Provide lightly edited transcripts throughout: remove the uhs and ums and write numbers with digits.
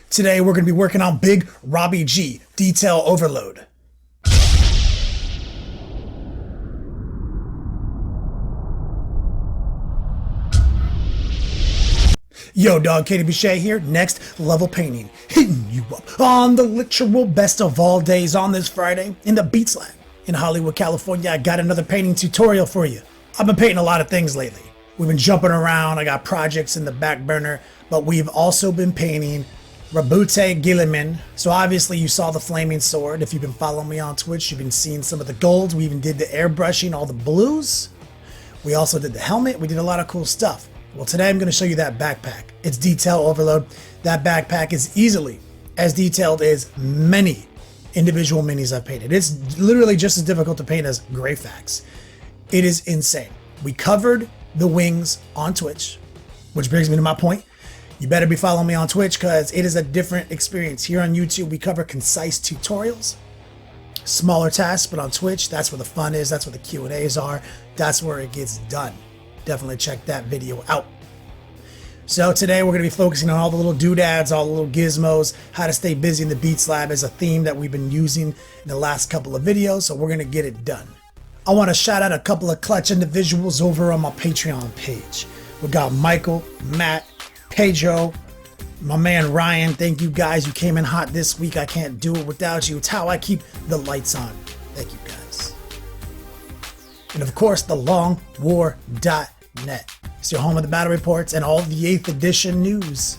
Today we're going to be working on Big Robbie G, Detail Overload. Yo dog, Katie Boucher here, Next Level Painting, hitting you up on the literal best of all days on this Friday in the Beats Lab in Hollywood, California. I got another painting tutorial for you. I've been painting a lot of things lately. We've been jumping around, I got projects in the back burner, but we've also been painting Rabute Gilliman. So obviously you saw the flaming sword. If you've been following me on Twitch, you've been seeing some of the golds. We even did the airbrushing, all the blues. We also did the helmet. We did a lot of cool stuff. Well, today I'm going to show you that backpack. It's detail overload. That backpack is easily as detailed as many individual minis I've painted. It's literally just as difficult to paint as Greyfax. It is insane. We covered the wings on Twitch, which brings me to my point. You better be following me on Twitch because it is a different experience. Here on YouTube, we cover concise tutorials, smaller tasks, but on Twitch, that's where the fun is. That's where the Q&As are. That's where it gets done. Definitely check that video out. So today we're going to be focusing on all the little doodads, all the little gizmos, how to stay busy in the Beats Lab is a theme that we've been using in the last couple of videos, so we're going to get it done. I want to shout out a couple of clutch individuals over on my Patreon page. We got Michael, Matt, Pedro, my man Ryan. Thank you guys. You came in hot this week. I can't do it without you. It's how I keep the lights on. Thank you guys. And of course, thelongwar.net. It's your home of the battle reports and all the 8th edition news.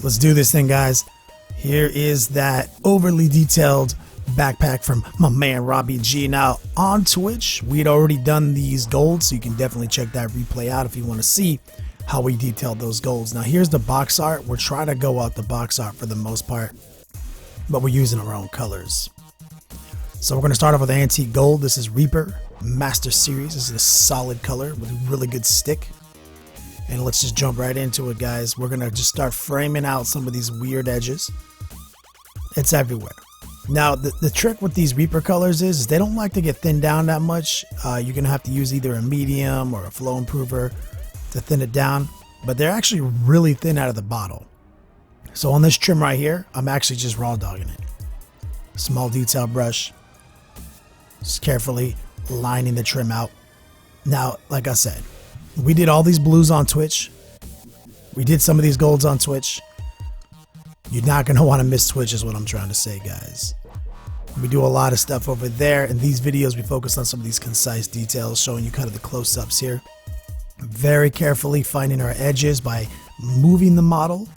Let's do this thing, guys. Here is that overly detailed backpack from my man Robbie G. Now on Twitch, we'd already done these golds, so you can definitely check that replay out if you want to see how we detailed those golds. Now here's the box art. We're trying to go out the box art for the most part, but we're using our own colors. So we're going to start off with antique gold. This is Reaper Master Series. This is a solid color with a really good stick. And let's just jump right into it, guys. We're going to just start framing out some of these weird edges. It's everywhere. Now, the trick with these Reaper colors is they don't like to get thinned down that much. You're going to have to use either a medium or a flow improver to thin it down. But they're actually really thin out of the bottle. So on this trim right here, I'm actually just raw dogging it. Small detail brush. Just carefully lining the trim out. Now, like I said, we did all these blues on Twitch. We did some of these golds on Twitch. You're not going to want to miss Twitch is what I'm trying to say, guys. We do a lot of stuff over there. In these videos, we focus on some of these concise details, showing you kind of the close-ups here. Very carefully finding our edges by moving the model.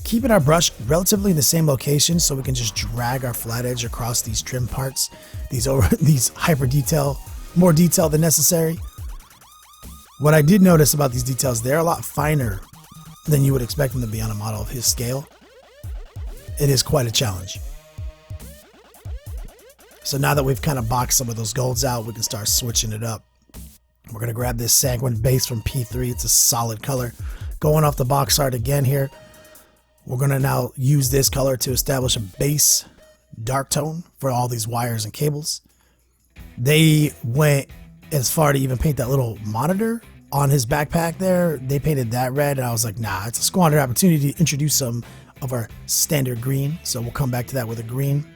Keeping our brush relatively in the same location so we can just drag our flat edge across these trim parts. These hyper detail, more detail than necessary. What I did notice about these details, they're a lot finer than you would expect them to be on a model of his scale. It is quite a challenge. So now that we've kind of boxed some of those golds out, we can start switching it up. We're going to grab this Sanguine base from P3. It's a solid color. Going off the box art again here. We're going to now use this color to establish a base dark tone for all these wires and cables. They went as far to even paint that little monitor on his backpack there. They painted that red, and I was like, nah, it's a squandered opportunity to introduce some of our standard green. So we'll come back to that with a green.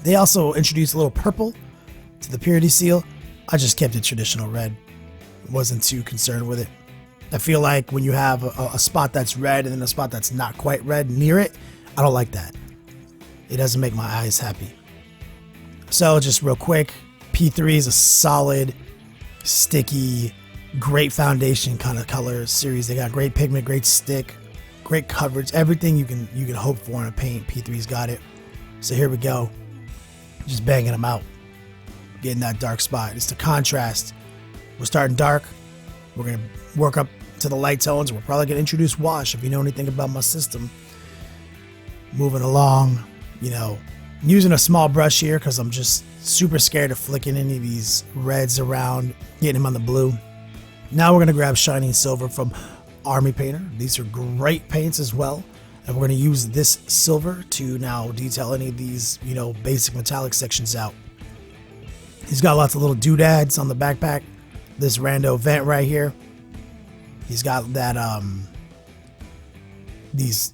They also introduced a little purple to the purity seal. I just kept it traditional red. Wasn't too concerned with it. I feel like when you have a spot that's red and then a spot that's not quite red near it, I don't like that. It doesn't make my eyes happy. So just real quick, P3 is a solid, sticky, great foundation kind of color series. They got great pigment, great stick, great coverage, everything you can hope for in a paint. P3's got it. So here we go. Just banging them out. Getting that dark spot. It's the contrast. We're starting dark. We're going to work up to the light tones. We're probably going to introduce wash if you know anything about my system. Moving along, you know, using a small brush here because I'm just super scared of flicking any of these reds around, getting them on the blue. Now we're going to grab Shining Silver from Army Painter. These are great paints as well. And we're going to use this silver to now detail any of these, you know, basic metallic sections out. He's got lots of little doodads on the backpack. This rando vent right here. He's got that, these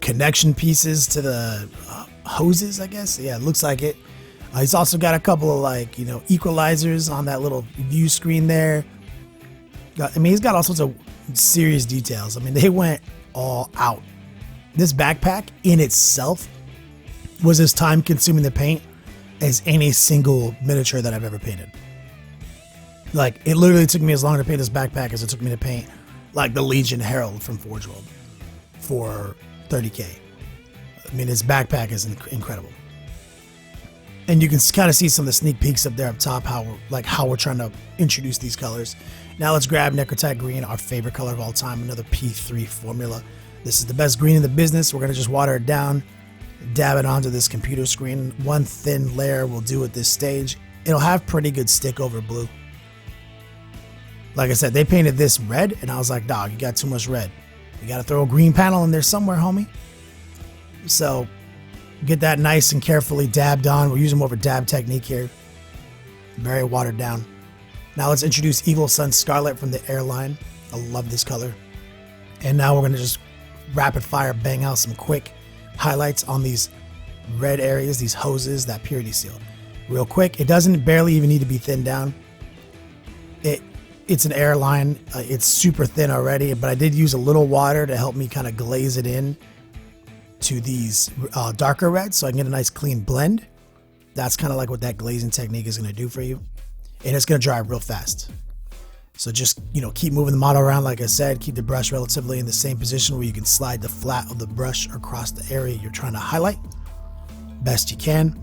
connection pieces to the hoses, I guess. Yeah, it looks like it. He's also got a couple of like, you know, equalizers on that little view screen there. I mean, he's got all sorts of serious details. I mean, they went all out. This backpack in itself was as time consuming to paint as any single miniature that I've ever painted. Like, it literally took me as long to paint this backpack as it took me to paint like the Legion Herald from Forge World for 30K. I mean, this backpack is incredible. And you can kind of see some of the sneak peeks up there up top, how we're trying to introduce these colors. Now let's grab Necrotite Green, our favorite color of all time, another P3 formula. This is the best green in the business. We're going to just water it down, dab it onto this computer screen. One thin layer will do at this stage. It'll have pretty good stick over blue. Like I said, they painted this red, and I was like, dog, you got too much red. You got to throw a green panel in there somewhere, homie. So get that nice and carefully dabbed on. We're using more of a dab technique here. Very watered down. Now let's introduce Evil Sun Scarlet from the Airline. I love this color. And now we're going to just rapid fire bang out some quick highlights on these red areas, these hoses, that purity seal. Real quick. It doesn't barely even need to be thinned down. It's an Airline. It's super thin already, but I did use a little water to help me kind of glaze it in to these darker reds so I can get a nice clean blend. That's kind of like what that glazing technique is going to do for you. And it's going to dry real fast. So just, you know, keep moving the model around. Like I said, keep the brush relatively in the same position where you can slide the flat of the brush across the area you're trying to highlight best you can.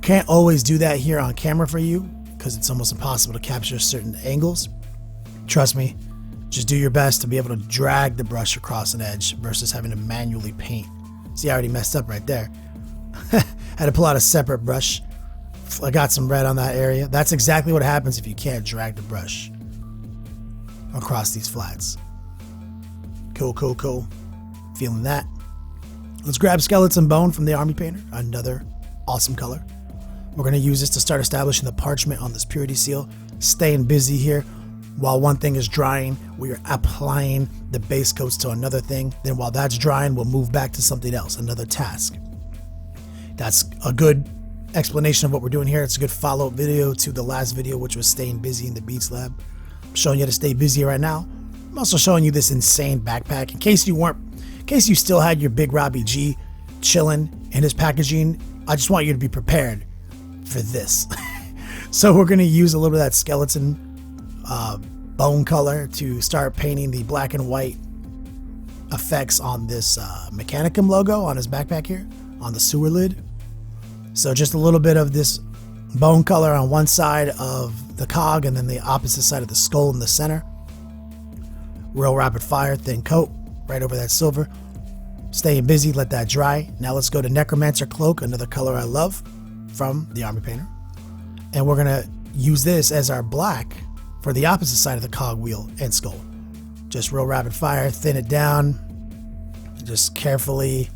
Can't always do that here on camera for you because it's almost impossible to capture certain angles. Trust me, just do your best to be able to drag the brush across an edge versus having to manually paint. See, I already messed up right there. Had to pull out a separate brush. I got some red on that area. That's exactly what happens if you can't drag the brush across these flats. Cool, cool, cool. Feeling that. Let's grab Skeleton Bone from the Army Painter. Another awesome color. We're going to use this to start establishing the parchment on this purity seal. Staying busy here. While one thing is drying, we are applying the base coats to another thing. Then while that's drying, we'll move back to something else, another task. That's a good explanation of what we're doing here. It's a good follow-up video to the last video, which was staying busy in the Beats Lab. I'm showing you how to stay busy right now. I'm also showing you this insane backpack. In case you still had your big Robbie G chilling in his packaging, I just want you to be prepared for this. So we're going to use a little bit of that skeleton bone color to start painting the black and white effects on this Mechanicum logo on his backpack here, on the sewer lid. So just a little bit of this bone color on one side of the cog and then the opposite side of the skull in the center. Real rapid fire, thin coat right over that silver. Staying busy, let that dry. Now let's go to Necromancer Cloak, another color I love from the Army Painter. And we're gonna use this as our black for the opposite side of the cog wheel and skull. Just real rapid fire, thin it down, just carefully.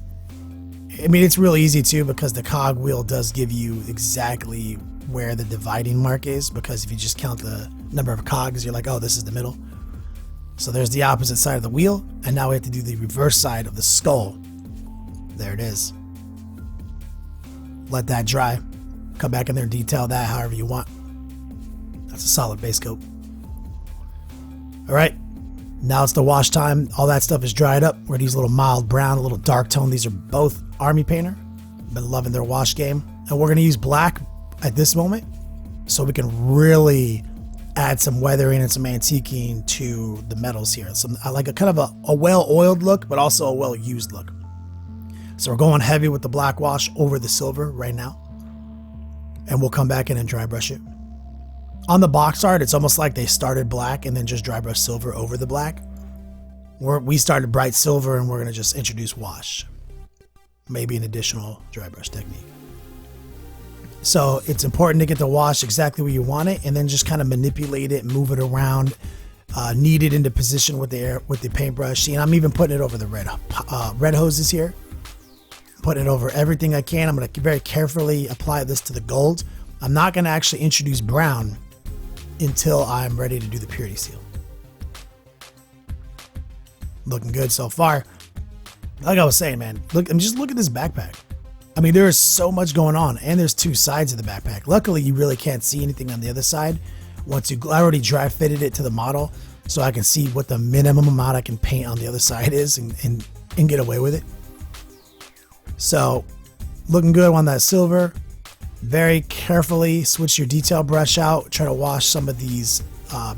I mean, it's real easy too because the cog wheel does give you exactly where the dividing mark is, because if you just count the number of cogs, you're like, oh, this is the middle. So there's the opposite side of the wheel, and now we have to do the reverse side of the skull. There it is. Let that dry. Come back in there and detail that however you want. That's a solid base coat. All right, now it's the wash time. All that stuff is dried up. We're gonna use a little mild brown, a little dark tone. These are both Army Painter. Been loving their wash game. And we're gonna use black at this moment so we can really add some weathering and some antiquing to the metals here. I like a kind of a well-oiled look, but also a well-used look. So we're going heavy with the black wash over the silver right now. And we'll come back in and dry brush it. On the box art, it's almost like they started black and then just dry brush silver over the black. We started bright silver and we're going to just introduce wash. Maybe an additional dry brush technique. So it's important to get the wash exactly where you want it and then just kind of manipulate it, move it around, knead it into position with the paintbrush. See, and I'm even putting it over the red hoses here. Putting it over everything I can. I'm going to very carefully apply this to the gold. I'm not going to actually introduce brown until I'm ready to do the purity seal. Looking good so far. Like I was saying, man, look, just look at this backpack. I mean, there is so much going on, and there's two sides of the backpack. Luckily, you really can't see anything on the other side. I already dry fitted it to the model, so I can see what the minimum amount I can paint on the other side is and get away with it. So, looking good on that silver. Very carefully switch your detail brush out. Try to wash some of these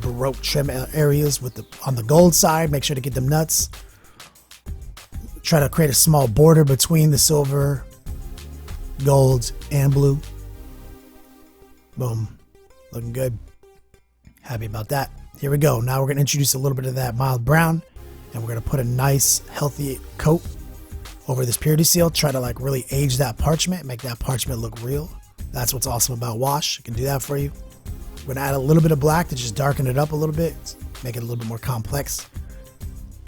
Baroque trim areas on the gold side. Make sure to get them nuts. Try to create a small border between the silver, gold, and blue. Boom. Looking good. Happy about that. Here we go. Now we're going to introduce a little bit of that mild brown, and we're going to put a nice, healthy coat over this purity seal. Try to like really age that parchment, make that parchment look real. That's what's awesome about wash. It can do that for you. We're going to add a little bit of black to just darken it up a little bit, make it a little bit more complex.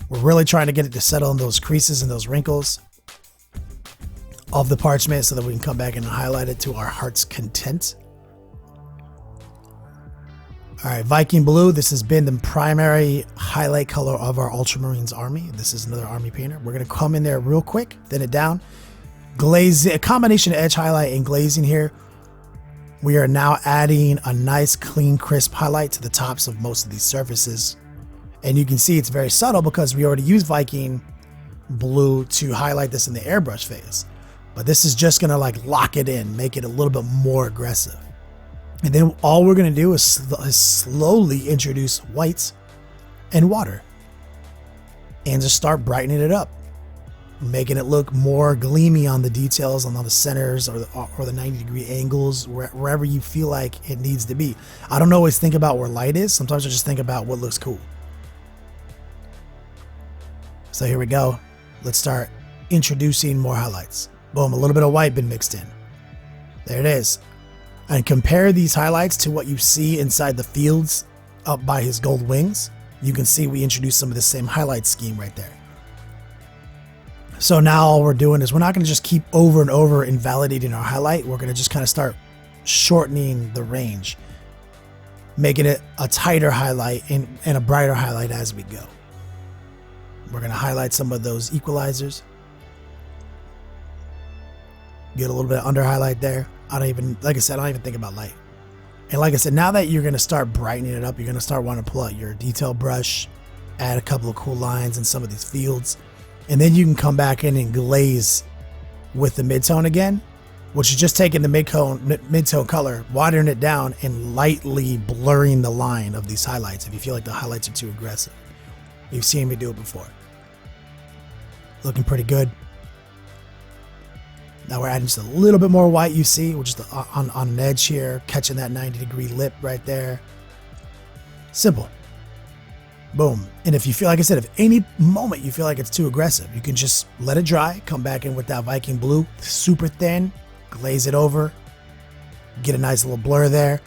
We're really trying to get it to settle in those creases and those wrinkles of the parchment so that we can come back and highlight it to our heart's content. All right, Viking blue. This has been the primary highlight color of our Ultramarines army. This is another army painter. We're going to come in there real quick, thin it down, glaze it, a combination of edge highlight and glazing here. We are now adding a nice, clean, crisp highlight to the tops of most of these surfaces. And you can see it's very subtle because we already used Viking blue to highlight this in the airbrush phase. But this is just going to like lock it in, make it a little bit more aggressive. And then all we're going to do is slowly introduce whites and water and just start brightening it up, making it look more gleamy on the details, on the centers or the 90-degree angles, wherever you feel like it needs to be. I don't always think about where light is. Sometimes I just think about what looks cool. So here we go. Let's start introducing more highlights. Boom, a little bit of white been mixed in. There it is. And compare these highlights to what you see inside the fields up by his gold wings. You can see we introduced some of the same highlight scheme right there. So now all we're doing is we're not going to just keep over and over invalidating our highlight. We're going to just kind of start shortening the range, making it a tighter highlight and a brighter highlight as we go. We're going to highlight some of those equalizers. Get a little bit of under highlight there. Like I said, I don't even think about light. And like I said, now that you're going to start brightening it up, you're going to start wanting to pull out your detail brush, add a couple of cool lines in some of these fields. And then you can come back in and glaze with the midtone again, which is just taking the midtone color, watering it down, and lightly blurring the line of these highlights if you feel like the highlights are too aggressive. You've seen me do it before. Looking pretty good. Now we're adding just a little bit more white, you see, which is on an edge here, catching that 90-degree lip right there. Simple. Boom. And if you feel, like I said, if any moment you feel like it's too aggressive, you can just let it dry, come back in with that Viking blue, super thin, glaze it over, get a nice little blur there.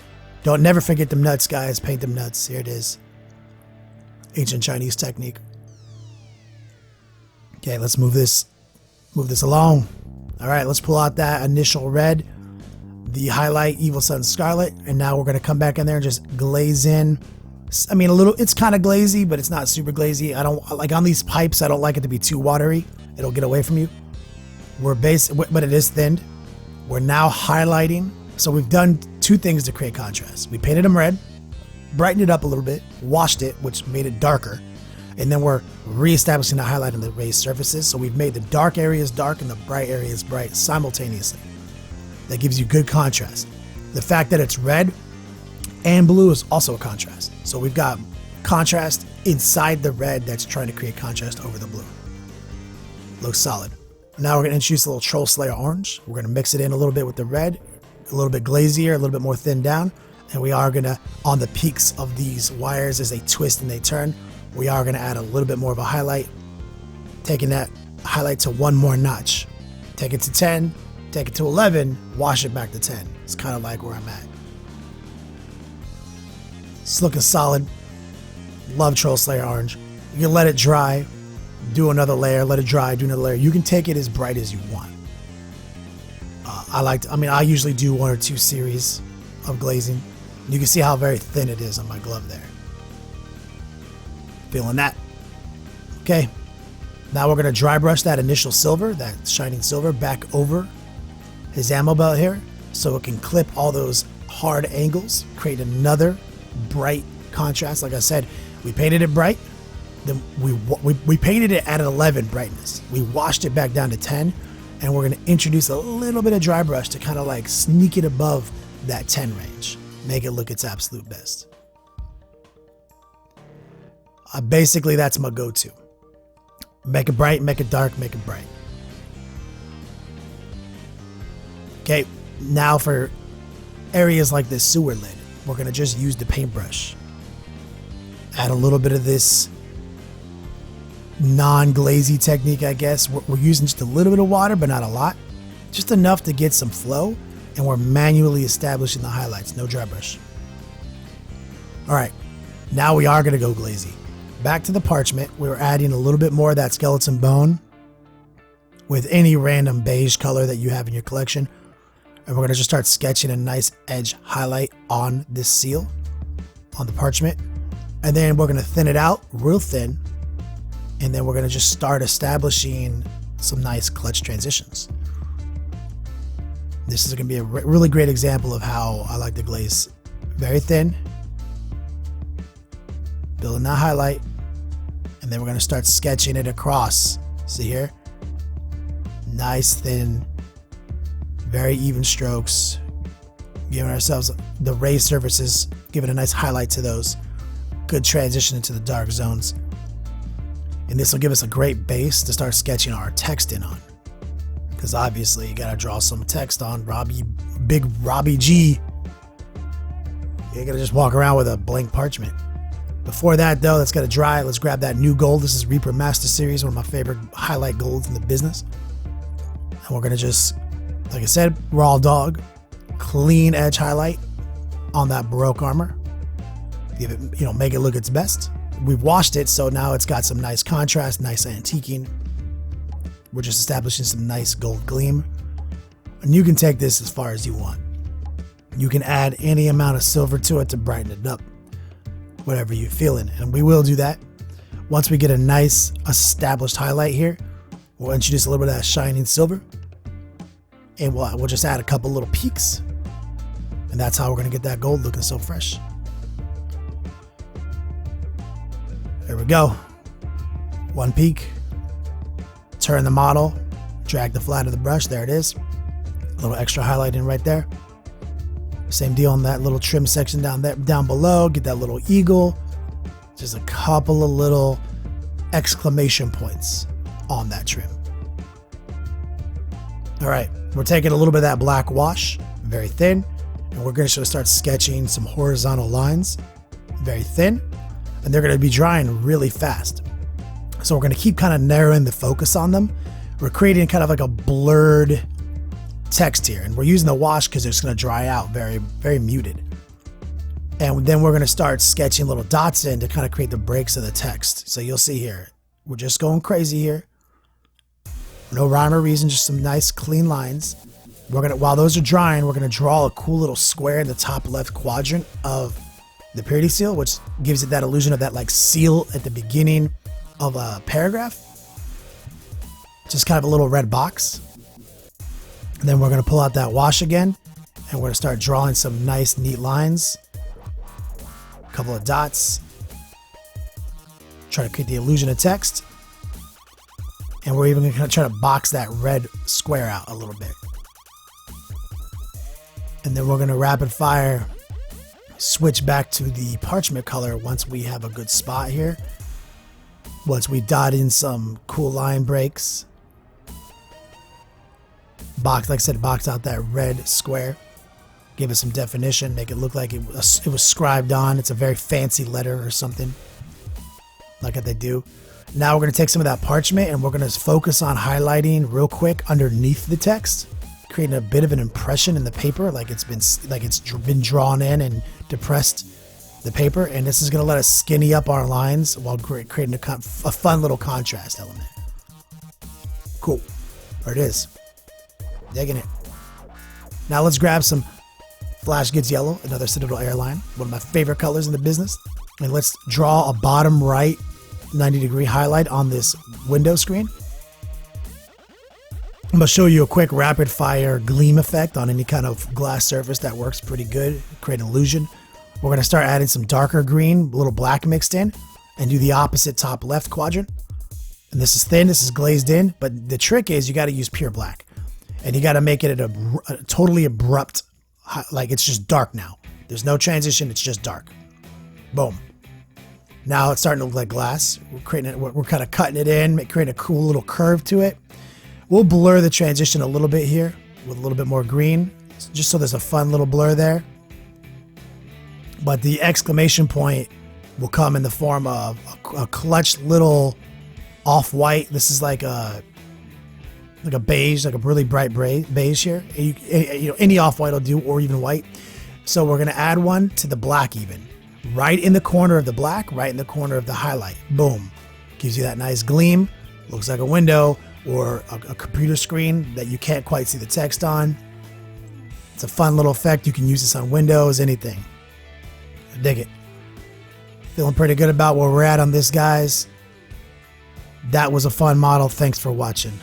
Never forget them nuts, guys. Paint them nuts. Here it is. Ancient Chinese technique. Okay, let's move this along. All right, let's pull out that initial red, the highlight Evil Sun Scarlet, and now we're going to come back in there and just glaze in. I mean, it's kind of glazy, but it's not super glazy. I don't like on these pipes. I don't like it to be too watery. It'll get away from you. But it is thinned. We're now highlighting. So we've done two things to create contrast. We painted them red, brightened it up a little bit, washed it, which made it darker. And then we're reestablishing the highlight on the raised surfaces. So we've made the dark areas dark and the bright areas bright simultaneously. That gives you good contrast. The fact that it's red and blue is also a contrast. So we've got contrast inside the red that's trying to create contrast over the blue. Looks solid. Now we're going to introduce a little Troll Slayer orange. We're going to mix it in a little bit with the red, a little bit glazier, a little bit more thinned down. And we are going to, on the peaks of these wires as they twist and they turn, we are going to add a little bit more of a highlight, taking that highlight to one more notch. Take it to 10, take it to 11, wash it back to 10. It's kind of like where I'm at. It's looking solid. Love Troll Slayer orange. You can let it dry, do another layer, let it dry, do another layer. You can take it as bright as you want. I usually do one or two series of glazing. You can see how very thin it is on my glove there. Feeling that. Okay. Now we're going to dry brush that initial silver, that shining silver, back over his ammo belt here so it can clip all those hard angles, create another bright contrast. Like I said, we painted it bright, then we painted it at 11 brightness. We washed it back down to 10, and we're going to introduce a little bit of dry brush to kind of like sneak it above that 10 range, make it look its absolute best. Basically, that's my go-to. Make it bright, make it dark, make it bright. Okay, now for areas like this sewer lid, we're going to just use the paintbrush. Add a little bit of this non-glazy technique, I guess. We're using just a little bit of water, but not a lot. Just enough to get some flow, and we're manually establishing the highlights, no dry brush. All right, now we are going to go glazy. Back to the parchment, we're adding a little bit more of that skeleton bone with any random beige color that you have in your collection. And we're going to just start sketching a nice edge highlight on this seal, on the parchment. And then we're going to thin it out real thin. And then we're going to just start establishing some nice clutch transitions. This is going to be a really great example of how I like to glaze. Very thin. Building that highlight. And then we're going to start sketching it across. See here? Nice, thin, very even strokes. Giving ourselves the raised surfaces, giving a nice highlight to those. Good transition into the dark zones. And this will give us a great base to start sketching our text in on. Because obviously you got to draw some text on Robbie, big Robbie G. You're going to just walk around with a blank parchment. Before that, though, that's got to dry. Let's grab that new gold. This is Reaper Master Series, one of my favorite highlight golds in the business. And we're going to just, like I said, raw dog, clean edge highlight on that Baroque armor. Give it, make it look its best. We've washed it, so now it's got some nice contrast, nice antiquing. We're just establishing some nice gold gleam. And you can take this as far as you want. You can add any amount of silver to it to brighten it up. Whatever you're feeling, and we will do that. Once we get a nice established highlight here, we'll introduce a little bit of that shining silver, and we'll just add a couple little peaks, and that's how we're going to get that gold looking so fresh. There we go. One peak. Turn the model, drag the flat of the brush. There it is. A little extra highlight in right there. Same deal on that little trim section down below. Get that little eagle. Just a couple of little exclamation points on that trim. All right, we're taking a little bit of that black wash, very thin, and we're going to start sketching some horizontal lines, very thin, and they're going to be drying really fast. So we're going to keep kind of narrowing the focus on them. We're creating kind of like a blurred text here, and we're using the wash because it's going to dry out very, very muted. And then we're going to start sketching little dots in to kind of create the breaks of the text. So you'll see here, we're just going crazy here. No rhyme or reason, just some nice clean lines. While those are drying, we're going to draw a cool little square in the top left quadrant of the purity seal, which gives it that illusion of that like seal at the beginning of a paragraph. Just kind of a little red box. And then we're going to pull out that wash again, and we're going to start drawing some nice, neat lines. A couple of dots. Try to create the illusion of text. And we're even going to try to box that red square out a little bit. And then we're going to rapid fire switch back to the parchment color once we have a good spot here. Once we dot in some cool line breaks. Like I said, box out that red square. Give it some definition. Make it look like it was scribed on. It's a very fancy letter or something. Like they do. Now we're going to take some of that parchment and we're going to focus on highlighting real quick underneath the text. Creating a bit of an impression in the paper. Like it's been drawn in and depressed the paper. And this is going to let us skinny up our lines while creating a fun little contrast element. Cool. There it is. Digging it. Now let's grab some Flash Goods Yellow, another Citadel Airline, one of my favorite colors in the business. And let's draw a bottom right 90-degree highlight on this window screen. I'm going to show you a quick rapid fire gleam effect on any kind of glass surface that works pretty good, create an illusion. We're going to start adding some darker green, a little black mixed in, and do the opposite top left quadrant. And this is thin, this is glazed in, but the trick is you got to use pure black. And you got to make it at a totally abrupt, like it's just dark now. There's no transition, it's just dark. Boom. Now it's starting to look like glass. We're kind of cutting it in, creating a cool little curve to it. We'll blur the transition a little bit here with a little bit more green, just so there's a fun little blur there. But the exclamation point will come in the form of a clutch little off-white. This is like a beige, like a really bright beige here. You know, any off-white will do, or even white. So we're gonna add one to the black even. Right in the corner of the black, right in the corner of the highlight. Boom. Gives you that nice gleam. Looks like a window or a computer screen that you can't quite see the text on. It's a fun little effect. You can use this on windows, anything. I dig it. Feeling pretty good about where we're at on this, guys. That was a fun model. Thanks for watching.